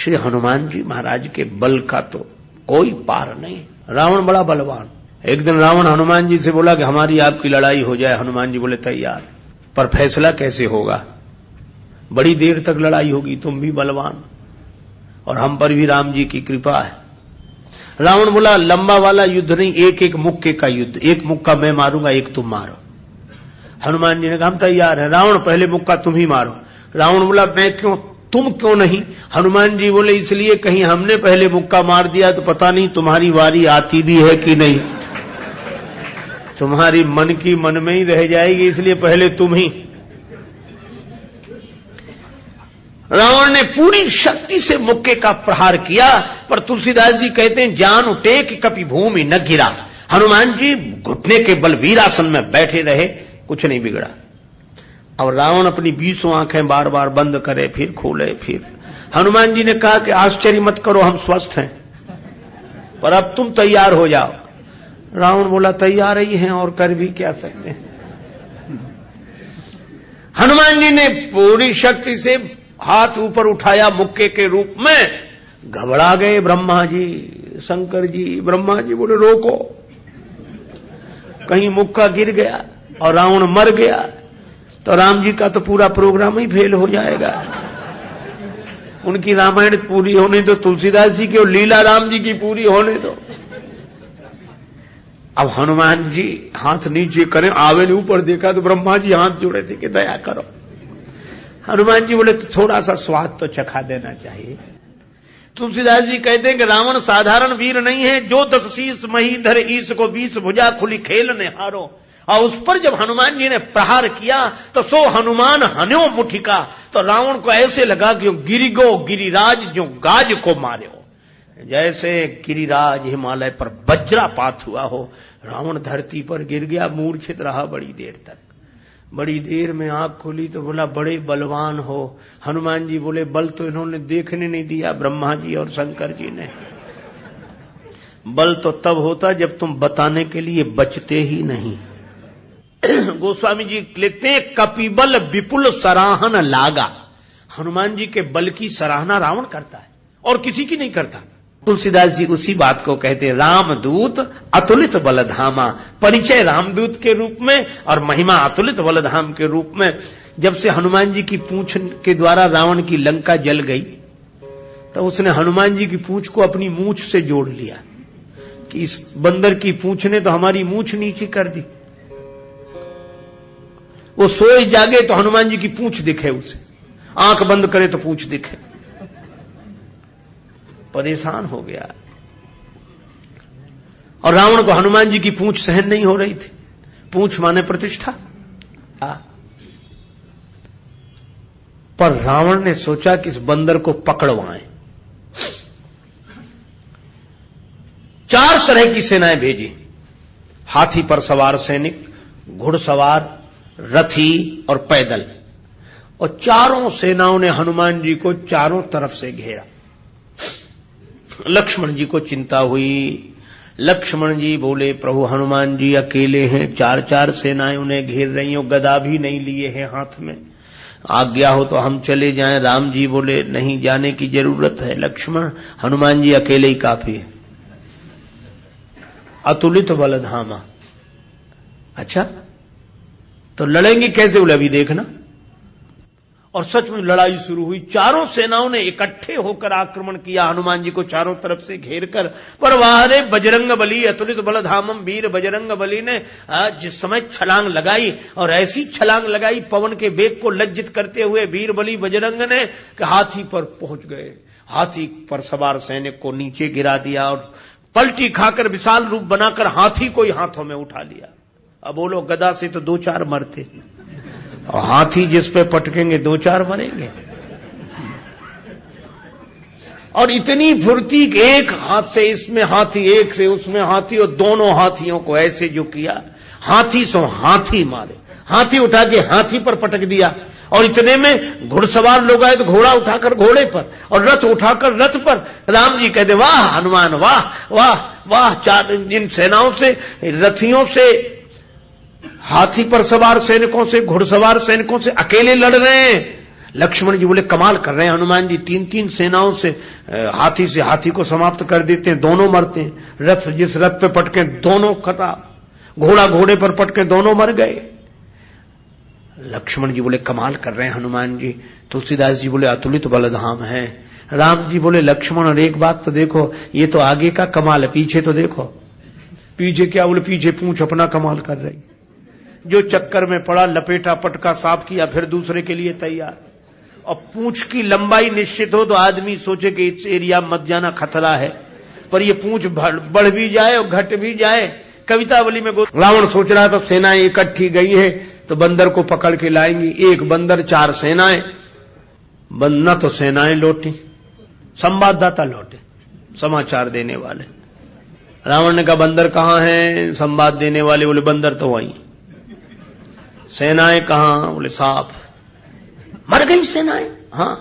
श्री हनुमान जी महाराज के बल का तो कोई पार नहीं। रावण बड़ा बलवान। एक दिन रावण हनुमान जी से बोला कि हमारी आपकी लड़ाई हो जाए। हनुमान जी बोले तैयार, पर फैसला कैसे होगा? बड़ी देर तक लड़ाई होगी, तुम भी बलवान और हम पर भी राम जी की कृपा है। रावण बोला लंबा वाला युद्ध नहीं, एक एक मुक्के का युद्ध, एक मुक्का मैं मारूंगा, एक तुम मारो। हनुमान जी ने कहा हम तैयार है। रावण पहले मुक्का तुम ही मारो। रावण बोला मैं क्यों, तुम क्यों नहीं? हनुमान जी बोले इसलिए कहीं हमने पहले मुक्का मार दिया तो पता नहीं तुम्हारी वारी आती भी है कि नहीं, तुम्हारी मन की मन में ही रह जाएगी, इसलिए पहले तुम ही। रावण ने पूरी शक्ति से मुक्के का प्रहार किया, पर तुलसीदास जी कहते हैं जान उठे कि कभी भूमि न गिरा। हनुमान जी घुटने के बल वीरासन में बैठे रहे, कुछ नहीं बिगड़ा। और रावण अपनी 20 आंखें बार बार बंद करे, फिर खोले, फिर। हनुमान जी ने कहा कि आश्चर्य मत करो, हम स्वस्थ हैं, पर अब तुम तैयार हो जाओ। रावण बोला तैयार ही हैं और कर भी क्या सकते हैं। हनुमान जी ने पूरी शक्ति से हाथ ऊपर उठाया मुक्के के रूप में। घबरा गए ब्रह्मा जी, शंकर जी। ब्रह्मा जी बोले रोको, कहीं मुक्का गिर गया और रावण मर गया तो राम जी का तो पूरा प्रोग्राम ही फेल हो जाएगा। उनकी रामायण पूरी होने दो, तुलसीदास जी की और लीला राम जी की पूरी होने दो। अब हनुमान जी हाथ नीचे करें, आवे ने ऊपर देखा तो ब्रह्मा जी हाथ जोड़े थे कि दया करो। हनुमान जी बोले तो थोड़ा सा स्वाद तो चखा देना चाहिए। तुलसीदास जी कहते हैं कि रावण साधारण वीर नहीं है, जो 10 शीस मही धर ईश को 20 भुजा खुली खेलने हारो। और उस पर जब हनुमान जी ने प्रहार किया तो सो हनुमान हन्यो मुठिका, तो रावण को ऐसे लगा कि गिरिगो गिरिराज जो गाज को मारे हो, जैसे गिरिराज हिमालय पर वज्रापात हुआ हो। रावण धरती पर गिर गया, मूर्छित रहा बड़ी देर तक। बड़ी देर में आंख खोली तो बोला बड़े बलवान हो। हनुमान जी बोले बल तो इन्होंने देखने नहीं दिया, ब्रह्मा जी और शंकर जी ने। बल तो तब होता जब तुम बताने के लिए बचते ही नहीं। गोस्वामी जी लिखते हैं कपिबल विपुल सराहन लागा। हनुमान जी के बल की सराहना रावण करता है और किसी की नहीं करता। तुलसीदास जी उसी बात को कहते हैं रामदूत अतुलित बलधामा। परिचय रामदूत के रूप में और महिमा अतुलित बलधाम के रूप में। जब से हनुमान जी की पूंछ के द्वारा रावण की लंका जल गई तो उसने हनुमान जी की पूंछ को अपनी मूंछ से जोड़ लिया कि इस बंदर की पूंछ ने तो हमारी मूंछ नीची कर दी। वो सोए जागे तो हनुमान जी की पूंछ दिखे उसे, आंख बंद करे तो पूंछ दिखे। परेशान हो गया। और रावण को हनुमान जी की पूंछ सहन नहीं हो रही थी। पूंछ माने प्रतिष्ठा। पर रावण ने सोचा कि इस बंदर को पकड़वाएं। 4 तरह की सेनाएं भेजी। हाथी पर सवार सैनिक, घुड़सवार, रथी और पैदल। और चारों सेनाओं ने हनुमान जी को चारों तरफ से घेरा। लक्ष्मण जी को चिंता हुई। लक्ष्मण जी बोले प्रभु हनुमान जी अकेले हैं, 4 सेनाएं उन्हें घेर रही हो, गदा भी नहीं लिए हैं हाथ में, आज्ञा हो तो हम चले जाएं। राम जी बोले नहीं, जाने की जरूरत है लक्ष्मण, हनुमान जी अकेले ही काफी है। अतुलित बलधामा। अच्छा तो लड़ेंगे कैसे? बोले अभी देखना। और सच में लड़ाई शुरू हुई। चारों सेनाओं ने इकट्ठे होकर आक्रमण किया हनुमान जी को चारों तरफ से घेर कर। पर वारे बजरंग बली अतुलित बलधामम, वीर बजरंग बली ने जिस समय छलांग लगाई और ऐसी छलांग लगाई पवन के वेग को लज्जित करते हुए वीर बली बजरंग ने कि हाथी पर पहुंच गए। हाथी पर सवार सैनिक को नीचे गिरा दिया और पलटी खाकर विशाल रूप बनाकर हाथी को ही हाथों में उठा लिया। अब बोलो गदा से तो 2-4 मरते और हाथी जिस पे पटकेंगे 2-4 मरेंगे। और इतनी फुर्ती कि एक हाथ से इसमें हाथी, एक से उसमें हाथी, और दोनों हाथियों को ऐसे जो किया, हाथी सो हाथी मारे। हाथी उठा के हाथी पर पटक दिया। और इतने में घुड़सवार लोग आए तो घोड़ा उठाकर घोड़े पर और रथ उठाकर रथ पर। राम जी कहते वाह हनुमान वाह वाह वाह। 4 इन सेनाओं से, रथियों से, हाथी पर सवार सैनिकों से, घुड़सवार सैनिकों से अकेले लड़ रहे हैं। लक्ष्मण जी बोले कमाल कर रहे हैं हनुमान जी, 3-3 सेनाओं से हाथी को समाप्त कर देते हैं, दोनों मरते हैं। रथ जिस रथ पे पटके दोनों खराब, घोड़ा घोड़े पर पटके दोनों मर गए। लक्ष्मण जी बोले कमाल कर रहे हैं हनुमान जी। तुलसीदास जी बोले अतुलित बलधाम है। राम जी बोले लक्ष्मण और एक बात तो देखो, ये तो आगे का कमाल है, पीछे तो देखो। पीछे क्या? बोले पीछे पूंछ अपना कमाल कर रही। जो चक्कर में पड़ा, लपेटा पटका साफ किया, फिर दूसरे के लिए तैयार। और पूंछ की लंबाई निश्चित हो तो आदमी सोचे कि इस एरिया मत जाना, खतरा है, पर ये पूंछ बढ़ भी जाए और घट भी जाए। कवितावली में रावण सोच रहा था सेनाएं इकट्ठी गई है तो बंदर को पकड़ के लाएंगी। एक बंदर 4 सेनाएं, न तो सेनाएं लौटी, संवाददाता लौटे, समाचार देने वाले। रावण ने कहा बंदर कहां है? संवाद देने वाले बोले बंदर तो वहीं। सेनाएं कहां? बोले साफ मर गई सेनाएं। हां,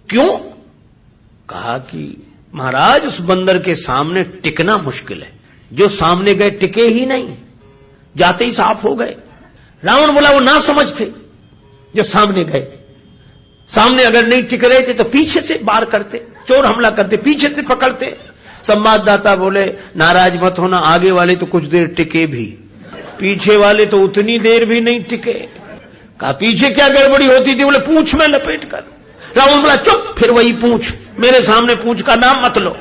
क्यों? कहा कि महाराज उस बंदर के सामने टिकना मुश्किल है, जो सामने गए टिके ही नहीं, जाते ही साफ हो गए। रावण बोला वो ना समझ थे जो सामने गए, सामने अगर नहीं टिक रहे थे तो पीछे से वार करते, चोर हमला करते, पीछे से पकड़ते। संवाददाता बोले नाराज मत होना, आगे वाले तो कुछ देर टिके भी, पीछे वाले तो उतनी देर भी नहीं टिके। कहा पीछे क्या गड़बड़ी होती थी? बोले पूंछ में लपेट कर। रावण बोला चुप, फिर वही पूंछ, मेरे सामने पूंछ का नाम मत लो।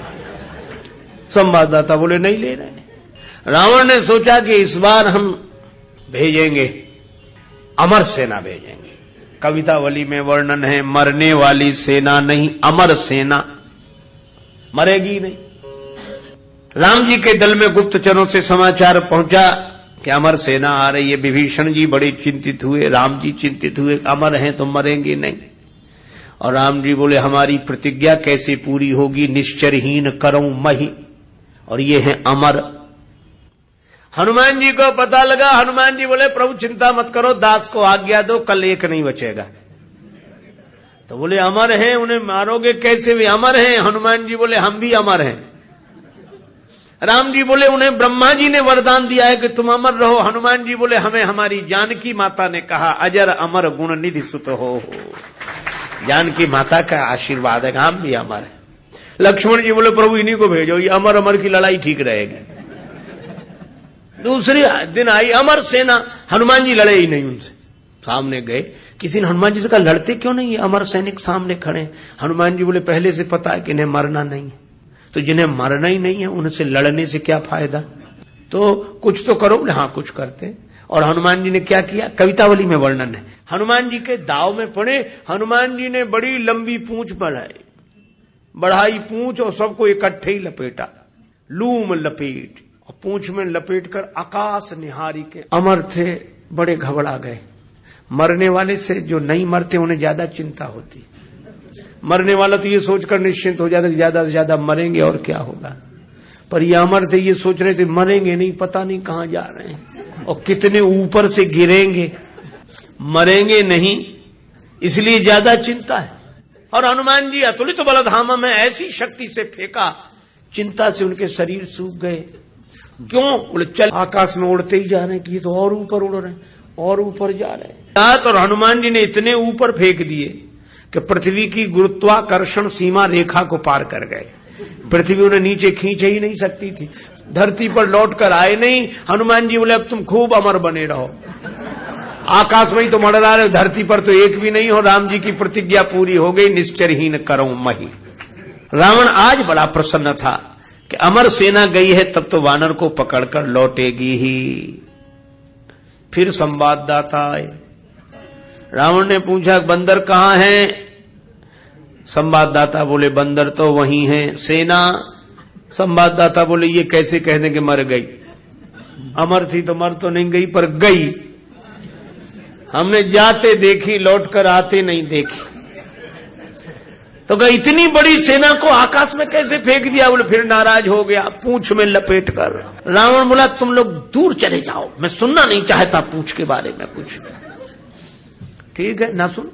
संवाददाता बोले नहीं ले रहे। रावण ने सोचा कि इस बार हम भेजेंगे, अमर सेना भेजेंगे। कवितावली में वर्णन है मरने वाली सेना नहीं, अमर सेना, मरेगी नहीं। राम जी के दल में गुप्तचरों से समाचार पहुंचा कि अमर सेना आ रही है। विभीषण जी बड़े चिंतित हुए, राम जी चिंतित हुए, अमर हैं तो मरेंगे नहीं। और राम जी बोले हमारी प्रतिज्ञा कैसे पूरी होगी? निश्चरहीन करऊं मही, और ये है अमर। हनुमान जी को पता लगा। हनुमान जी बोले प्रभु चिंता मत करो, दास को आज्ञा दो, कल एक नहीं बचेगा। तो बोले अमर हैं, उन्हें मारोगे कैसे? वे अमर हैं। हनुमान जी बोले हम भी अमर हैं। राम जी बोले उन्हें ब्रह्मा जी ने वरदान दिया है कि तुम अमर रहो। हनुमान जी बोले हमें हमारी जानकी माता ने कहा अजर अमर गुण निधि सुत हो। जानकी माता का आशीर्वाद है, हम भी अमर है। लक्ष्मण जी बोले प्रभु इन्हीं को भेजो, ये अमर अमर की लड़ाई ठीक रहेगी। दूसरे दिन आई अमर सेना, हनुमान जी लड़े ही नहीं उनसे। सामने गए, किसी ने हनुमान जी से कहा लड़ते क्यों नहीं है, अमर सैनिक सामने खड़े। हनुमान जी बोले पहले से पता है कि इन्हें मरना नहीं है, तो जिन्हें मरना ही नहीं है उनसे लड़ने से क्या फायदा, तो कुछ तो करो। हाँ कुछ करते। और हनुमान जी ने क्या किया? कवितावली में वर्णन है। हनुमान जी के दाव में पड़े, हनुमान जी ने बड़ी लंबी पूंछ बढ़ाई पूंछ और सबको इकट्ठे ही लपेटा, लूम लपेट, और पूंछ में लपेट कर आकाश निहारी के। अमर थे, बड़े घबरा गए। मरने वाले से जो नहीं मरते उन्हें ज्यादा चिंता होती। मरने वाला तो ये सोचकर निश्चिंत हो जाता कि ज्यादा से ज्यादा मरेंगे और क्या होगा, पर ये अमर थे, ये सोच रहे थे मरेंगे नहीं, पता नहीं कहां जा रहे हैं और कितने ऊपर से गिरेंगे, मरेंगे नहीं, इसलिए ज्यादा चिंता है। और हनुमान जी अतुलित बलधामा में ऐसी शक्ति से फेंका, चिंता से उनके शरीर सूख गए। क्यों? बोले चल आकाश में उड़ते ही जा रहे हैं कि ये तो और ऊपर उड़ रहे हैं और ऊपर जा रहे हैं। और हनुमान जी ने इतने ऊपर फेंक दिए कि पृथ्वी की गुरुत्वाकर्षण सीमा रेखा को पार कर गए। पृथ्वी उन्हें नीचे खींच ही नहीं सकती थी, धरती पर लौट कर आए नहीं। हनुमान जी बोले अब तुम खूब अमर बने रहो, आकाश में ही तो मंडरा रहे, धरती पर तो एक भी नहीं हो। राम जी की प्रतिज्ञा पूरी हो गई, निश्चरहीन करऊं मही। रावण आज बड़ा प्रसन्न था कि अमर सेना गई है, तब तो वानर को पकड़कर लौटेगी ही। फिर संवाददाता आए। रावण ने पूछा बंदर कहां है? संवाददाता बोले बंदर तो वहीं है। सेना? संवाददाता बोले ये कैसे कह दें कि मर गई, अमर थी तो मर तो नहीं गई पर गई, हमने जाते देखी, लौटकर आते नहीं देखी। तो कहा इतनी बड़ी सेना को आकाश में कैसे फेंक दिया? बोले फिर नाराज हो गया, पूंछ में लपेट कर। रावण बोला तुम लोग दूर चले जाओ, मैं सुनना नहीं चाहता पूंछ के बारे में कुछ। ठीक है ना सुन।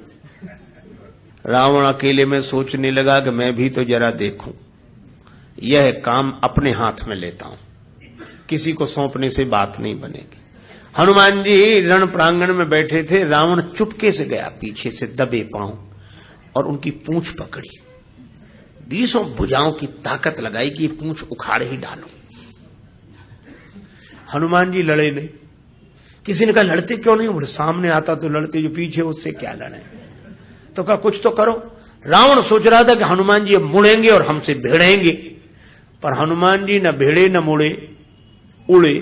रावण अकेले में सोचने लगा कि मैं भी तो जरा देखूं, यह काम अपने हाथ में लेता हूं, किसी को सौंपने से बात नहीं बनेगी। हनुमान जी रण प्रांगण में बैठे थे, रावण चुपके से गया पीछे से दबे पांव और उनकी पूंछ पकड़ी, 20 भुजाओं की ताकत लगाई कि पूंछ उखाड़े ही डालो। हनुमान जी लड़े नहीं। किसी ने कहा लड़ते क्यों नहीं? बोले सामने आता तो लड़ते, जो पीछे उससे क्या लड़े। तो कहा कुछ तो करो। रावण सोच रहा था कि हनुमान जी मुड़ेंगे और हमसे भिड़ेंगे, पर हनुमान जी न भिड़े न मुड़े, उड़े।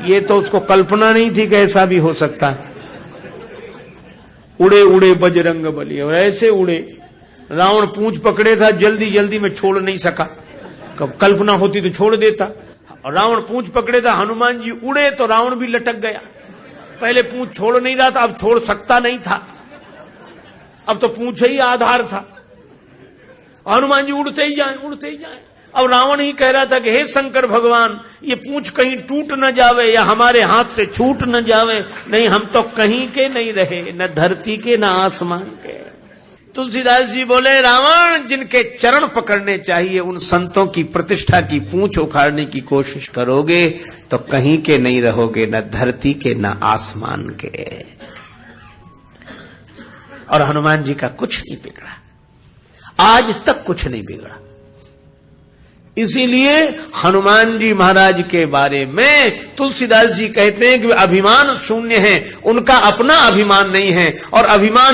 ये तो उसको कल्पना नहीं थी कि ऐसा भी हो सकता है। उड़े उड़े बजरंग बली, और ऐसे उड़े। रावण पूंछ पकड़े था, जल्दी जल्दी में छोड़ नहीं सका। कल्पना होती तो छोड़ देता। और रावण पूंछ पकड़े था, हनुमान जी उड़े तो रावण भी लटक गया। पहले पूंछ छोड़ नहीं रहा था, अब छोड़ सकता नहीं था, अब तो पूंछ ही आधार था। हनुमान जी उड़ते ही जाए, उड़ते ही जाए। अब रावण ही कह रहा था कि हे शंकर भगवान, ये पूंछ कहीं टूट न जावे या हमारे हाथ से छूट न जावे। नहीं, हम तो कहीं के नहीं रहे, न धरती के न आसमान के। तुलसीदास जी बोले, रावण जिनके चरण पकड़ने चाहिए उन संतों की प्रतिष्ठा की पूंछ उखाड़ने की कोशिश करोगे तो कहीं के नहीं रहोगे, न धरती के न आसमान के। और हनुमान जी का कुछ नहीं बिगड़ा, आज तक कुछ नहीं बिगड़ा। इसीलिए हनुमान जी महाराज के बारे में तुलसीदास जी कहते हैं कि वे अभिमान शून्य हैं, उनका अपना अभिमान नहीं है और अभिमान